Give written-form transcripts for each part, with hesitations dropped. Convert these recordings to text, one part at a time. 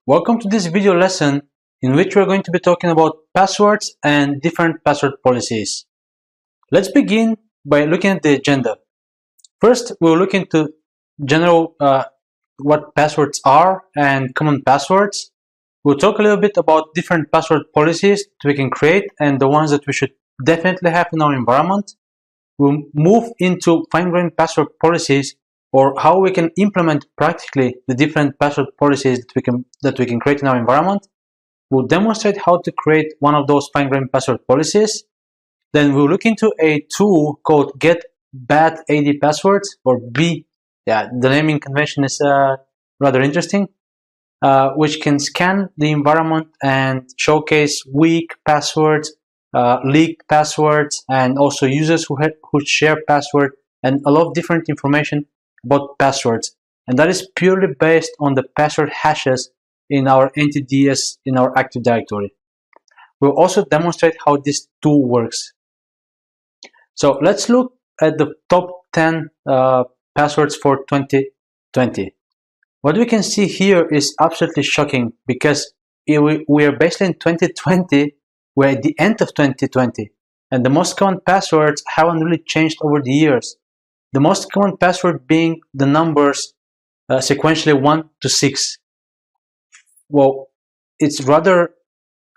Welcome to this video lesson in which we're going to be talking about passwords and different password policies. Let's begin by looking at the agenda. First, we'll look into general what passwords are and common passwords. We'll talk a little bit about different password policies that we can create and the ones that we should definitely have in our environment. We'll move into fine-grained password policies, or how we can implement practically the different password policies that we can create in our environment. We'll demonstrate how to create one of those fine-grained password policies. Then we'll look into a tool called Get Bad AD Passwords, or B. Yeah, the naming convention is rather interesting, which can scan the environment and showcase weak passwords, leaked passwords, and also users who share password, and a lot of different information about passwords. And that is purely based on the password hashes in our NTDS in our Active Directory. We'll also demonstrate how this tool works. So let's look at the top 10 passwords for 2020. What we can see here is absolutely shocking, because we are basically in 2020, we're at the end of 2020, and the most common passwords haven't really changed over the years. The most common password being the numbers sequentially 1 to 6. Well, it's rather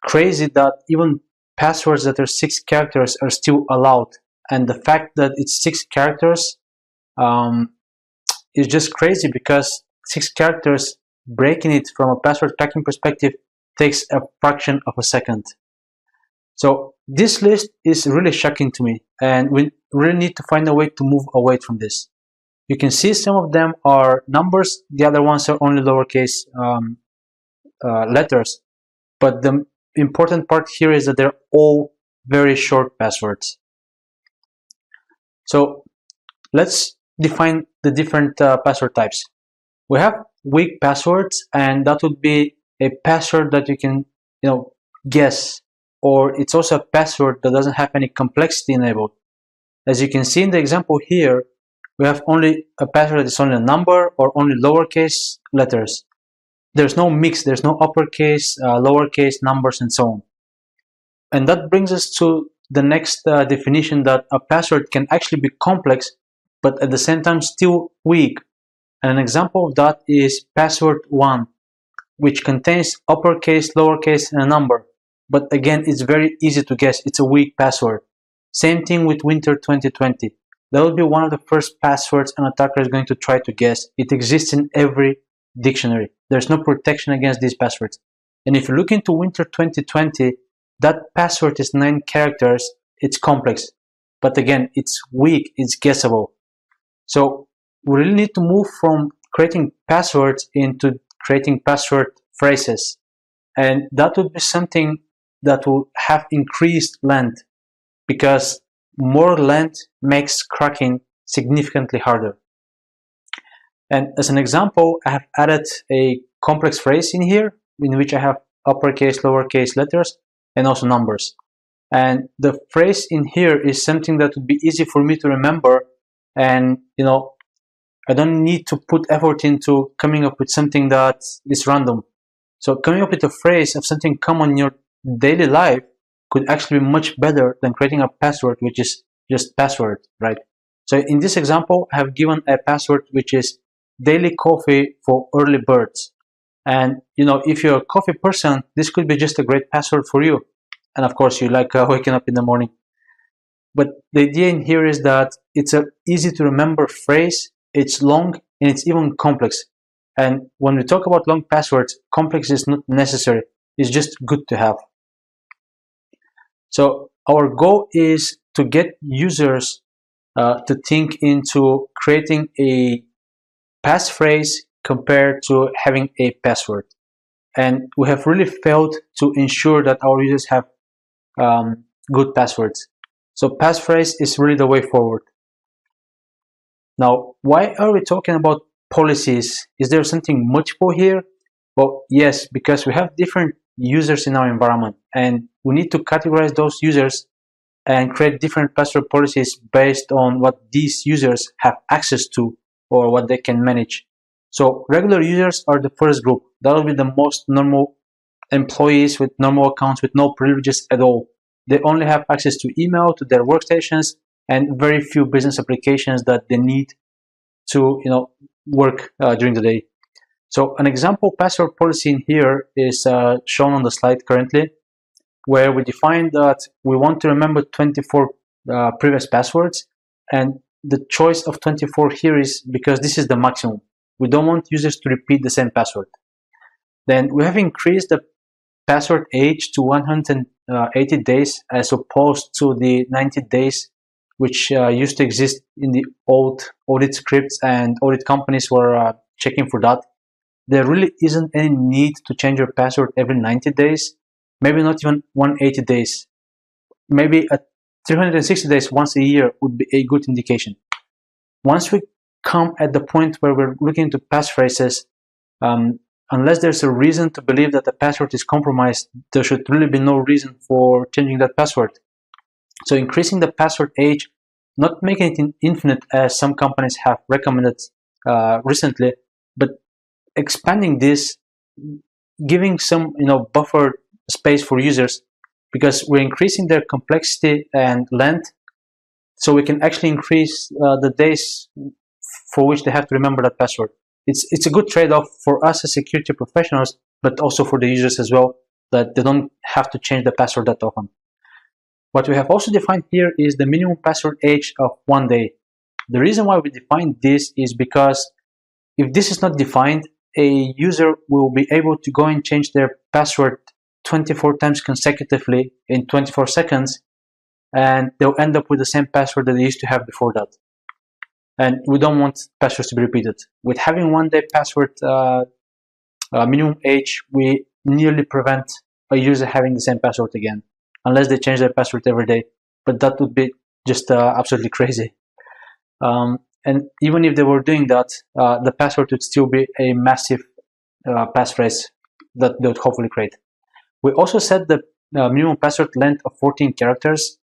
crazy that even passwords that are 6 characters are still allowed, and the fact that it's 6 characters is just crazy, because 6 characters, breaking it from a password cracking perspective, takes a fraction of a second. So this list is really shocking to me, and we really need to find a way to move away from this. You can see some of them are numbers, the other ones are only lowercase letters, but the important part here is that they're all very short passwords. So let's define the different password types. We have weak passwords, and that would be a password that you can guess, or it's also a password that doesn't have any complexity enabled. As you can see in the example here, we have only a password that is only a number or only lowercase letters. There's no mix, there's no uppercase, lowercase, numbers, and so on. And that brings us to the next definition, that a password can actually be complex, but at the same time still weak. And an example of that is password 1, which contains uppercase, lowercase, and a number. But again, it's very easy to guess. It's a weak password. Same thing with winter 2020. That will be one of the first passwords an attacker is going to try to guess. It exists in every dictionary. There's no protection against these passwords. And if you look into winter 2020, that password is 9 characters. It's complex. But again, it's weak. It's guessable. So we really need to move from creating passwords into creating password phrases. And that would be something that will have increased length, because more length makes cracking significantly harder. And as an example, I have added a complex phrase in here, in which I have uppercase, lowercase letters, and also numbers. And the phrase in here is something that would be easy for me to remember, and I don't need to put effort into coming up with something that is random. So coming up with a phrase of something common in your daily life could actually be much better than creating a password which is just password, right? So in this example, I have given a password which is daily coffee for early birds. And if you're a coffee person, this could be just a great password for you. And of course, you like waking up in the morning. But the idea in here is that it's an easy to remember phrase, it's long, and it's even complex. And when we talk about long passwords, complex is not necessary. It's just good to have. So our goal is to get users to think into creating a passphrase compared to having a password. And we have really failed to ensure that our users have good passwords. So passphrase is really the way forward. Now, why are we talking about policies? Is there something multiple here? Well, yes, because we have different users in our environment, and we need to categorize those users and create different password policies based on what these users have access to or what they can manage. So regular users are the first group. That will be the most normal employees with normal accounts with no privileges at all. They only have access to email, to their workstations, and very few business applications that they need to work during the day. So an example password policy in here is shown on the slide currently, where we define that we want to remember 24 previous passwords, and the choice of 24 here is because this is the maximum. We don't want users to repeat the same password. Then we have increased the password age to 180 days as opposed to the 90 days which used to exist in the old audit scripts, and audit companies were checking for that. There really isn't any need to change your password every 90 days, maybe not even 180 days. Maybe at 360 days once a year would be a good indication. Once we come at the point where we're looking into passphrases, unless there's a reason to believe that the password is compromised, there should really be no reason for changing that password. So increasing the password age, not making it infinite as some companies have recommended recently, but expanding this, giving some buffer space for users, because we're increasing their complexity and length, so we can actually increase the days for which they have to remember that password. It's a good trade-off for us as security professionals, but also for the users as well, that they don't have to change the password that often. What we have also defined here is the minimum password age of 1 day. The reason why we defined this is because if this is not defined, a user will be able to go and change their password 24 times consecutively in 24 seconds, and they'll end up with the same password that they used to have before that. And we don't want passwords to be repeated. With having 1 day password minimum age, we nearly prevent a user having the same password again, unless they change their password every day. But that would be just absolutely crazy. And even if they were doing that, the password would still be a massive passphrase that they would hopefully create. We also set the minimum password length of 14 characters.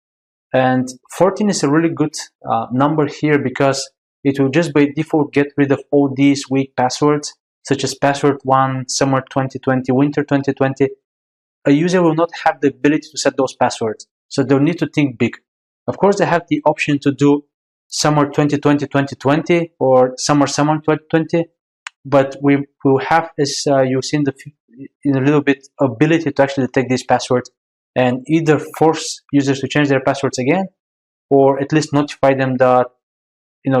And 14 is a really good number here because it will just by default get rid of all these weak passwords, such as password 1, summer 2020, winter 2020. A user will not have the ability to set those passwords, so they'll need to think big. Of course, they have the option to do summer 2020, 2020 or summer 2020, but we will have, as you've seen in a little bit, ability to actually detect these passwords and either force users to change their passwords again, or at least notify them that,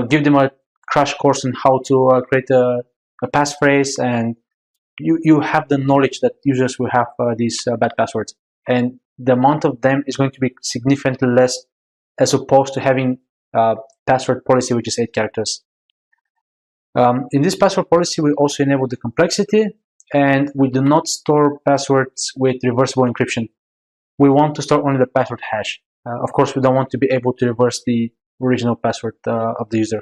give them a crash course on how to create a passphrase, and you have the knowledge that users will have these bad passwords, and the amount of them is going to be significantly less as opposed to having password policy which is 8 characters. In this password policy, we also enable the complexity, and we do not store passwords with reversible encryption. We want to store only the password hash. Of course, we don't want to be able to reverse the original password of the user.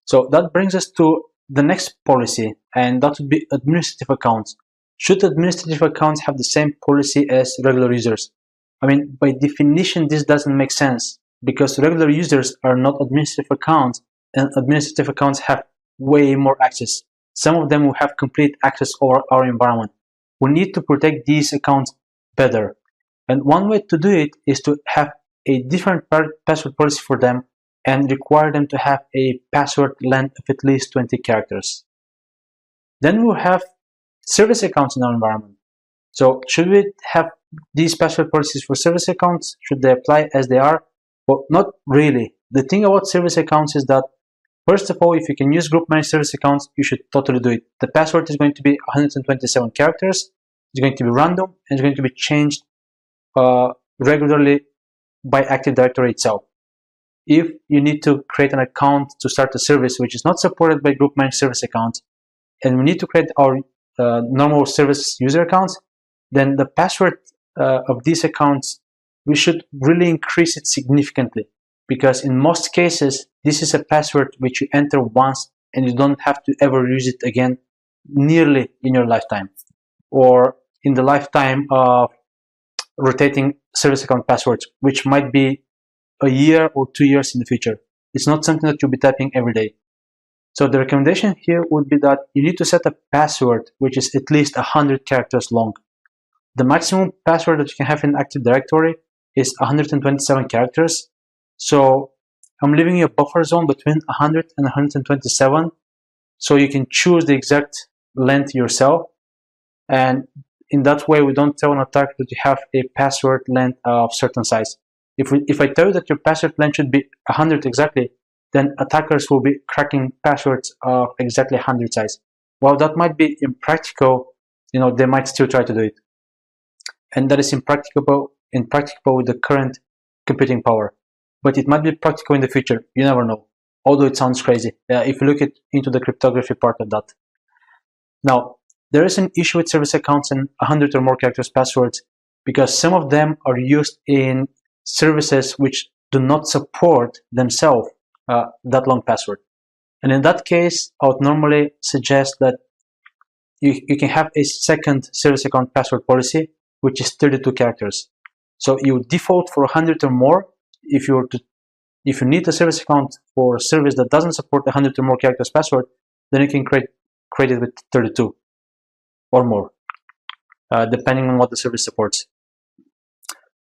So that brings us to the next policy, and that would be administrative accounts. Should administrative accounts have the same policy as regular users? I mean, by definition, this doesn't make sense because regular users are not administrative accounts, and administrative accounts have way more access. Some of them will have complete access over our environment. We need to protect these accounts better. And one way to do it is to have a different password policy for them and require them to have a password length of at least 20 characters. Then we'll have service accounts in our environment. So should we have these password policies for service accounts? Should they apply as they are? Well, not really. The thing about service accounts is that, first of all, if you can use group managed service accounts, you should totally do it. The password is going to be 127 characters. It's going to be random, and it's going to be changed regularly by Active Directory itself. If you need to create an account to start a service which is not supported by group managed service accounts, and we need to create our normal service user accounts, then the password of these accounts, we should really increase it significantly, because in most cases, this is a password which you enter once and you don't have to ever use it again nearly in your lifetime, or in the lifetime of rotating service account passwords, which might be a year or 2 years in the future. It's not something that you'll be typing every day. So the recommendation here would be that you need to set a password which is at least 100 characters long. The maximum password that you can have in Active Directory is 127 characters. So I'm leaving you a buffer zone between 100 and 127, so you can choose the exact length yourself. And in that way, we don't tell an attacker that you have a password length of certain size. If I tell you that your password length should be 100 exactly, then attackers will be cracking passwords of exactly 100 size. While that might be impractical, they might still try to do it. And that is impracticable with the current computing power. But it might be practical in the future. You never know. Although it sounds crazy, if you look into the cryptography part of that. Now, there is an issue with service accounts and 100 or more characters passwords because some of them are used in services which do not support themselves that long password. And in that case, I would normally suggest that you can have a second service account password policy, which is 32 characters. So you default for 100 or more. If you need a service account for a service that doesn't support 100 or more characters password, then you can create it with 32 or more, depending on what the service supports.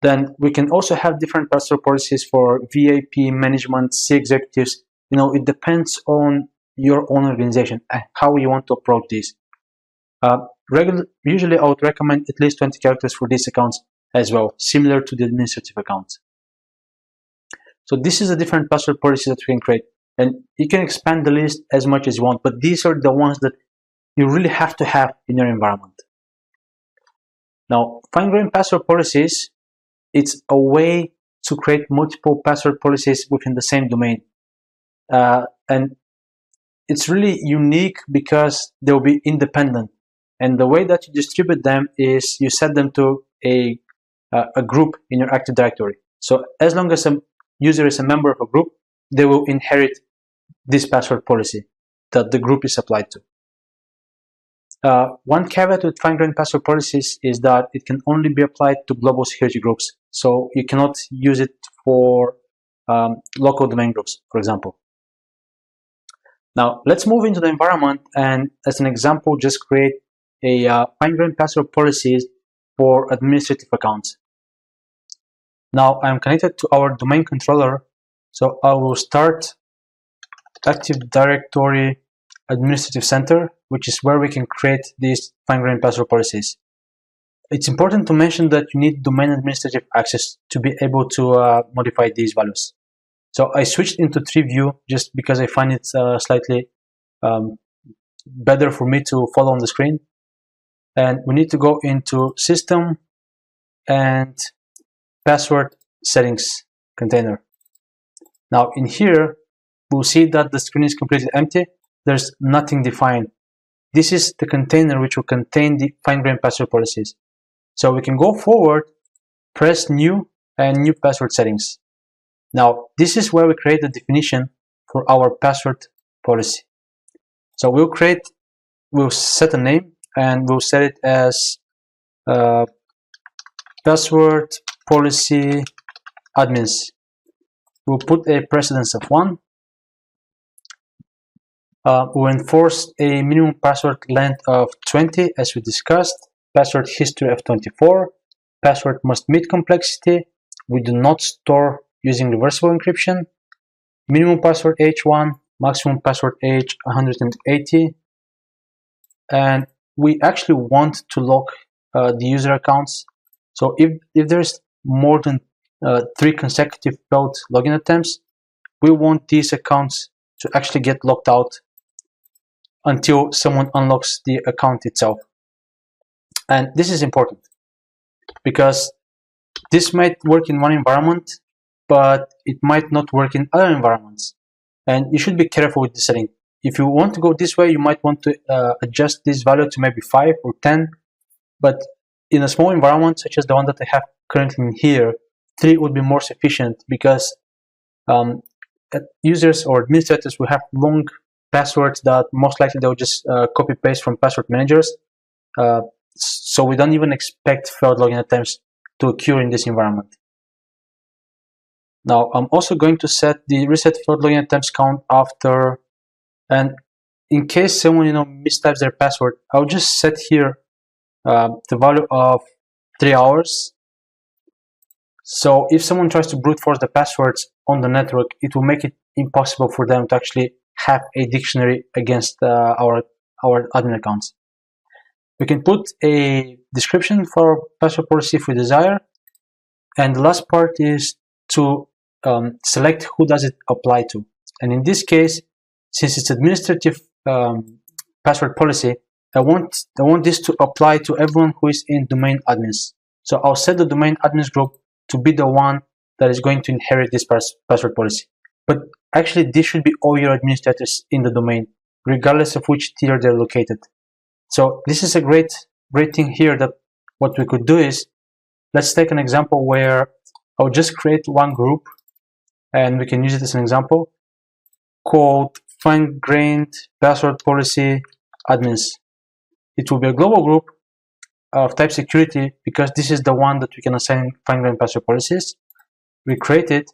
Then we can also have different password policies for VIP, management, C executives. It depends on your own organization and how you want to approach these. Usually, I would recommend at least 20 characters for these accounts as well, similar to the administrative accounts. So this is a different password policy that you can create, and you can expand the list as much as you want, but these are the ones that you really have to have in your environment. Now, fine-grained password policies, it's a way to create multiple password policies within the same domain. And it's really unique because they'll be independent. And the way that you distribute them is you set them to a group in your Active Directory. So as long as a user is a member of a group, they will inherit this password policy that the group is applied to. One caveat with fine-grained password policies is that it can only be applied to global security groups. So you cannot use it for local domain groups, for example. Now, let's move into the environment, and as an example, just create a fine-grained password policies for administrative accounts. Now, I'm connected to our domain controller, so I will start Active Directory Administrative Center, which is where we can create these fine-grained password policies. It's important to mention that you need domain administrative access to be able to modify these values. So I switched into tree view just because I find it slightly better for me to follow on the screen. And we need to go into System and Password Settings container. Now in here, we'll see that the screen is completely empty. There's nothing defined. This is the container which will contain the fine-grained password policies. So we can go forward, press New, and New Password Settings. Now, this is where we create the definition for our password policy. So we'll set a name, and we'll set it as password policy admins. We'll put a precedence of 1. We'll enforce a minimum password length of 20, as we discussed. Password history of 24. Password must meet complexity. We do not store using reversible encryption. Minimum password age 1, maximum password age 180. And we actually want to lock the user accounts. So if there's more than 3 consecutive failed login attempts, we want these accounts to actually get locked out until someone unlocks the account itself. And this is important because this might work in one environment, but it might not work in other environments. And you should be careful with the setting. If you want to go this way, you might want to adjust this value to maybe 5 or 10. But in a small environment, such as the one that I have currently in here, 3 would be more sufficient because users or administrators will have long passwords that most likely they'll just copy paste from password managers. So we don't even expect failed login attempts to occur in this environment. Now I'm also going to set the reset failed login attempts count after And in case someone mistypes their password, I'll just set here the value of 3 hours. So if someone tries to brute force the passwords on the network, it will make it impossible for them to actually have a dictionary against our admin accounts. We can put a description for password policy if we desire. And the last part is to select who does it apply to. And in this case, since it's administrative password policy, I want this to apply to everyone who is in domain admins. So I'll set the domain admins group to be the one that is going to inherit this password policy. But actually, this should be all your administrators in the domain, regardless of which tier they're located. So this is a great thing here, that what we could do is, let's take an example where I'll just create one group, and we can use it as an example, called fine-grained password policy admins. It will be a global group of type security, because this is the one that we can assign fine-grained password policies. We create it,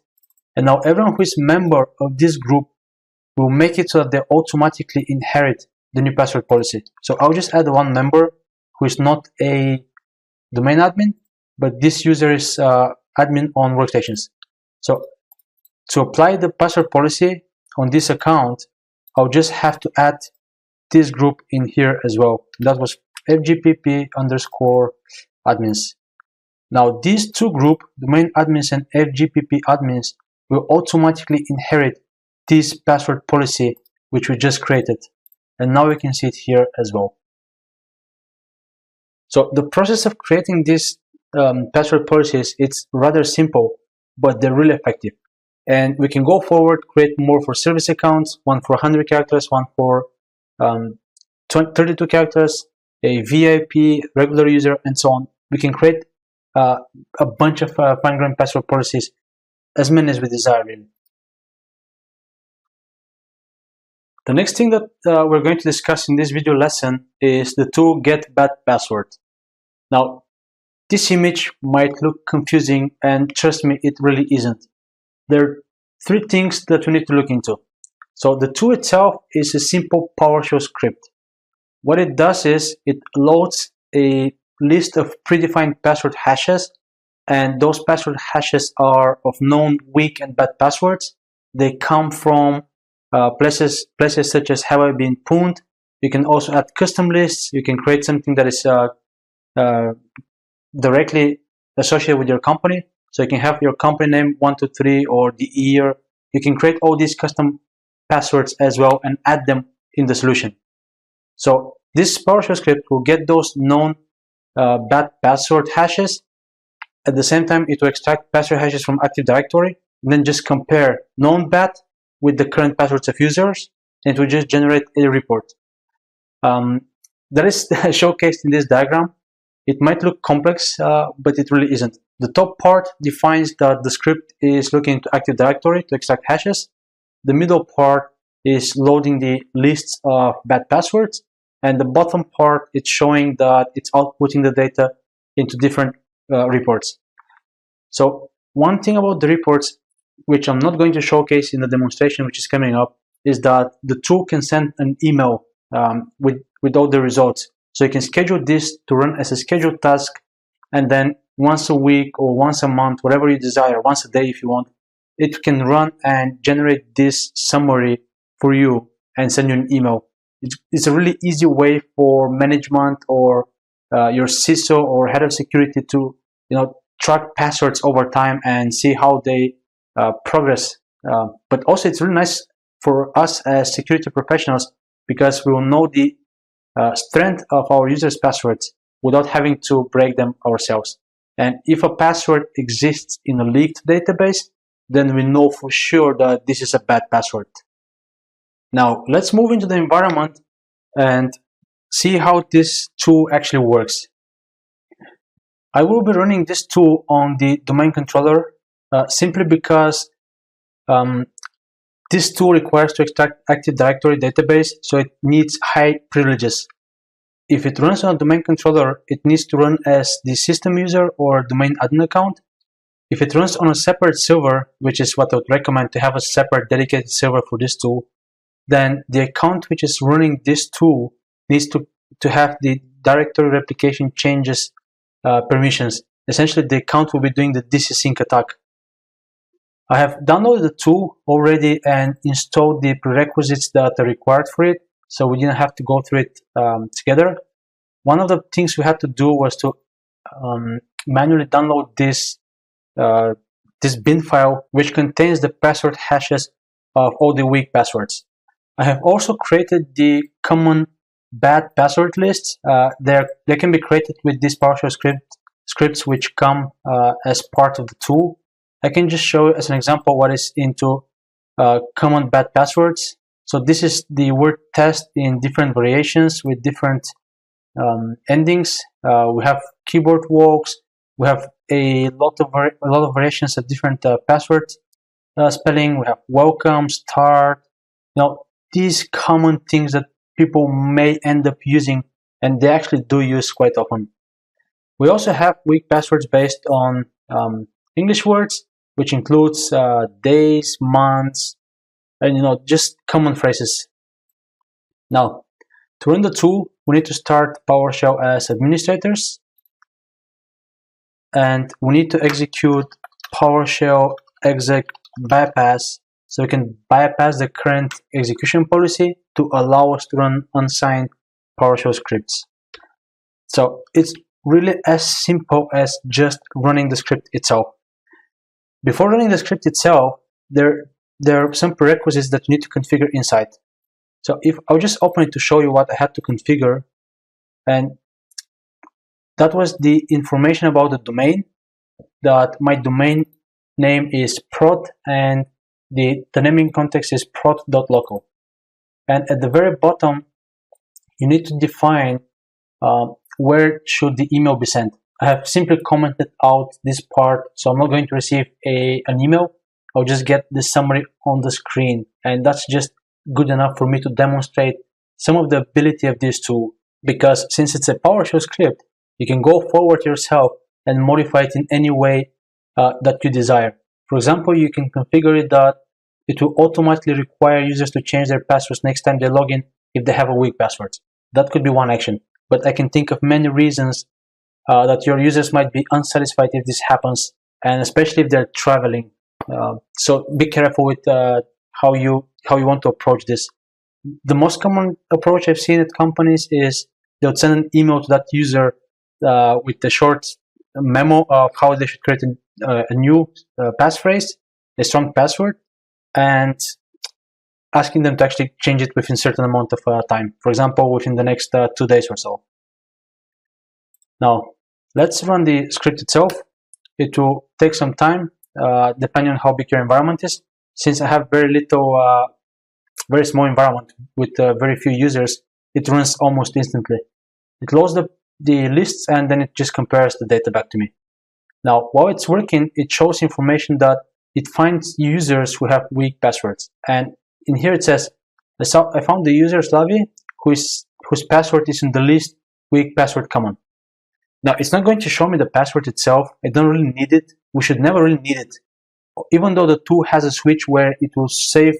and now everyone who is member of this group will make it so that they automatically inherit the new password policy. So I'll just add one member who is not a domain admin, but this user is admin on workstations. So to apply the password policy on this account, I'll just have to add this group in here as well. That was FGPP_admins. Now these two groups, domain admins and FGPP admins, will automatically inherit this password policy which we just created. And now we can see it here as well. So the process of creating these password policies, it's rather simple, but they're really effective. And we can go forward, create more for service accounts, one for 100 characters, one for 32 characters, a VIP, regular user, and so on. We can create a bunch of fine-grained password policies, as many as we desire, really. The next thing that we're going to discuss in this video lesson is the tool getBadPassword. Now, this image might look confusing, and trust me, it really isn't. There are three things that we need to look into. So the tool itself is a simple PowerShell script. What it does is it loads a list of predefined password hashes, and those password hashes are of known weak and bad passwords. They come from places such as have I been pwned. You can also add custom lists. You can create something that is directly associated with your company. So you can have your company name 123 or the year. You can create all these custom passwords as well and add them in the solution. So this PowerShell script will get those known bad password hashes. At the same time, it will extract password hashes from Active Directory, and then just compare known bad with the current passwords of users, and it will just generate a report. That is showcased in this diagram. It might look complex, but it really isn't. The top part defines that the script is looking into Active Directory to extract hashes. The middle part is loading the lists of bad passwords. And the bottom part, it's showing that it's outputting the data into different reports. So one thing about the reports, which I'm not going to showcase in the demonstration which is coming up, is that the tool can send an email with all the results. So you can schedule this to run as a scheduled task, and then once a week or once a month, whatever you desire, once a day if you want, it can run and generate this summary for you and send you an email. It's a really easy way for management or your CISO or head of security to track passwords over time and see how they progress. But also it's really nice for us as security professionals, because we will know the strength of our users' passwords without having to break them ourselves. And if a password exists in a leaked database, then we know for sure that this is a bad password. Now, let's move into the environment and see how this tool actually works. I will be running this tool on the domain controller simply because this tool requires to extract Active Directory database, so it needs high privileges. If it runs on a domain controller, it needs to run as the system user or domain admin account. If it runs on a separate server, which is what I would recommend, to have a separate dedicated server for this tool, then the account which is running this tool needs to have the directory replication changes permissions. Essentially, the account will be doing the dc-sync attack. I have downloaded the tool already and installed the prerequisites that are required for it, so we didn't have to go through it together. One of the things we had to do was to manually download this bin file, which contains the password hashes of all the weak passwords. I have also created the common bad password lists. They can be created with these PowerShell scripts which come as part of the tool. I can just show as an example what is into common bad passwords. So this is the word test in different variations with different endings. We have keyboard walks. We have a lot of variations of different password spelling. We have welcome, start. These common things that people may end up using, and they actually do use quite often. We also have weak passwords based on English words, which includes days, months, and just common phrases. Now, to run the tool, we need to start PowerShell as administrators, and we need to execute PowerShell exec bypass, so we can bypass the current execution policy to allow us to run unsigned PowerShell scripts. So it's really as simple as just running the script itself. Before running the script itself, there are some prerequisites that you need to configure inside. So if I'll just open it to show you what I had to configure, and that was the information about the domain, that my domain name is prod and the naming context is prod.local. And at the very bottom, you need to define where should the email be sent. I have simply commented out this part, so I'm not going to receive an email. I'll just get the summary on the screen, and that's just good enough for me to demonstrate some of the ability of this tool, because since it's a PowerShell script, you can go forward yourself and modify it in any way that you desire. For example, you can configure it that it will automatically require users to change their passwords next time they log in if they have a weak password. That could be one action, but I can think of many reasons that your users might be unsatisfied if this happens, and especially if they're traveling. So be careful with how you want to approach this. The most common approach I've seen at companies is they'll send an email to that user with a short memo of how they should create a new passphrase, a strong password, and asking them to actually change it within a certain amount of time. For example, within the next 2 days or so. Now, let's run the script itself. It will take some time, depending on how big your environment is. Since I have very small environment with very few users, it runs almost instantly. It loads the lists, and then it just compares the data back to me. Now, while it's working, it shows information that it finds users who have weak passwords. And in here it says, I found the user Slavi whose password is in the list weak password common. Now, it's not going to show me the password itself. I don't really need it. We should never really need it. Even though the tool has a switch where it will save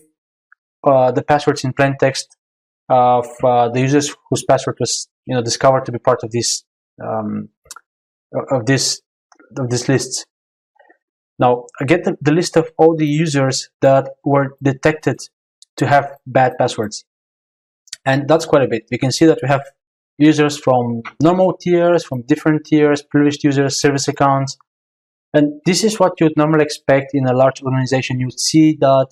the passwords in plain text of the users whose password was discovered to be part of this list. Now, I get the list of all the users that were detected to have bad passwords, and that's quite a bit. We can see that we have users from normal tiers, from different tiers, privileged users, service accounts, and this is what you'd normally expect in a large organization. You'd see that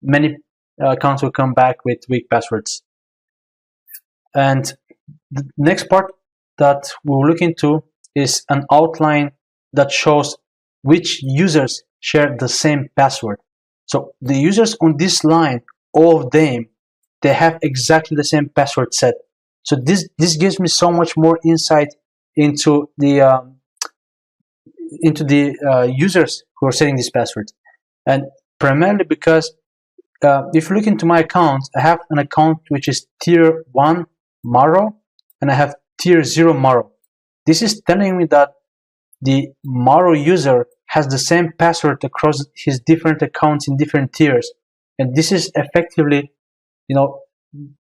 many accounts will come back with weak passwords. And the next part that we'll look into is an outline that shows which users share the same password. So the users on this line, all of them, they have exactly the same password set. So this gives me so much more insight into the users who are setting this password, and primarily because if you look into my account, I have an account which is tier 1 Maro, and I have tier 0 Maro. This is telling me that the Maro user has the same password across his different accounts in different tiers, and this is effectively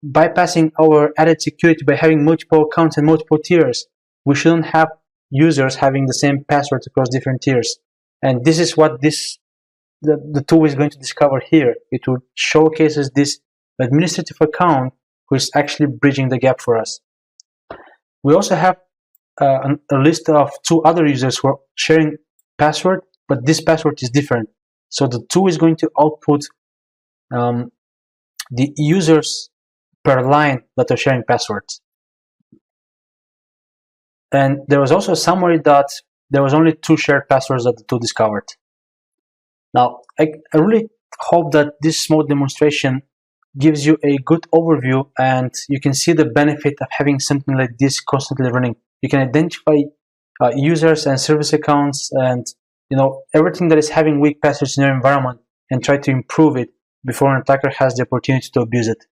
bypassing our added security by having multiple accounts and multiple tiers. We shouldn't have users having the same passwords across different tiers. And this is what the tool is going to discover here. It will showcases this administrative account who is actually bridging the gap for us. We also have a list of 2 other users who are sharing password, but this password is different. So the tool is going to output the users per line that are sharing passwords. And there was also a summary that there was only 2 shared passwords that the tool discovered. Now, I really hope that this small demonstration gives you a good overview and you can see the benefit of having something like this constantly running. You can identify users and service accounts and everything that is having weak passwords in your environment and try to improve it before an attacker has the opportunity to abuse it.